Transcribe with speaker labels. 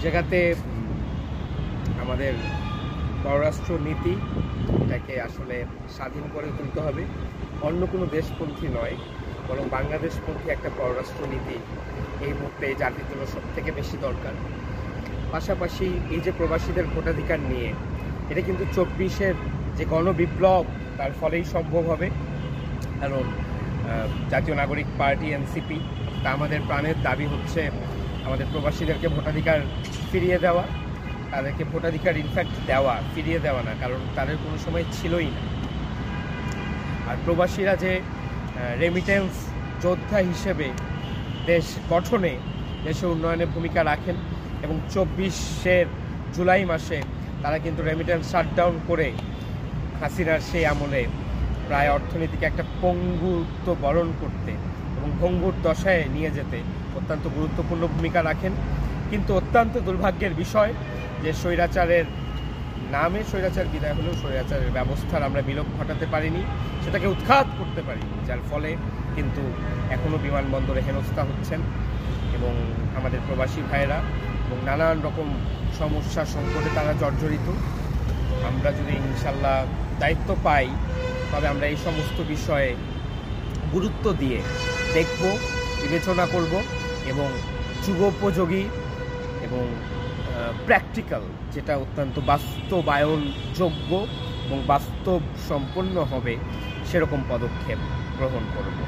Speaker 1: জায়গাতে আমাদের পররাষ্ট্র নীতি এটাকে আসলে স্বাধীন করে তুলতে হবে, অন্য কোনো দেশপন্থী নয়, বরং বাংলাদেশপন্থী একটা পররাষ্ট্র নীতি এই মুহূর্তে এই জাতির জন্য সবথেকে বেশি দরকার। পাশাপাশি এই যে প্রবাসীদের ভোটাধিকার নিয়ে, এটা কিন্তু 24-এর যে গণবিপ্লব তার ফলেই সম্ভব হবে। কারণ জাতীয় নাগরিক পার্টি এনসিপি, তা আমাদের প্রাণের দাবি হচ্ছে আমাদের প্রবাসীদেরকে ভোটাধিকার ফিরিয়ে দেওয়া, তাদেরকে ভোটাধিকার ইনফ্যাক্ট দেওয়া, ফিরিয়ে দেওয়া না, কারণ তাদের কোনো সময় ছিলই না। আর প্রবাসীরা যে রেমিটেন্স যোদ্ধা হিসেবে দেশ গঠনে, দেশের উন্নয়নে ভূমিকা রাখেন, এবং 24-এর জুলাই মাসে তারা কিন্তু রেমিটেন্স শাটডাউন করে হাসিনার সেই আমলে প্রায় অর্থনীতিকে একটা পঙ্গুত্ব বরণ করতে এবং ভঙ্গুর দশায় নিয়ে যেতে অত্যন্ত গুরুত্বপূর্ণ ভূমিকা রাখেন। কিন্তু অত্যন্ত দুর্ভাগ্যের বিষয় যে স্বৈরাচারের নামে স্বৈরাচার বিদায় হলেও স্বৈরাচারের ব্যবস্থার আমরা বিলোপ ঘটাতে পারিনি, সেটাকে উৎখাত করতে পারিনি, যার ফলে কিন্তু এখনও বিমানবন্দরে হেনস্থা হচ্ছেন এবং আমাদের প্রবাসী ভাইয়েরা, এবং নানান রকম সমস্যা সংকটে তারা জর্জরিত। আমরা যদি ইনশাল্লাহ দায়িত্ব পাই, তবে আমরা এই সমস্ত বিষয়ে গুরুত্ব দিয়ে দেখব, বিবেচনা করব এবং যুগোপযোগী এবং প্র্যাকটিক্যাল, যেটা অত্যন্ত বাস্তবায়নযোগ্য এবং বাস্তব সম্পন্ন হবে, সেরকম পদক্ষেপ গ্রহণ করব।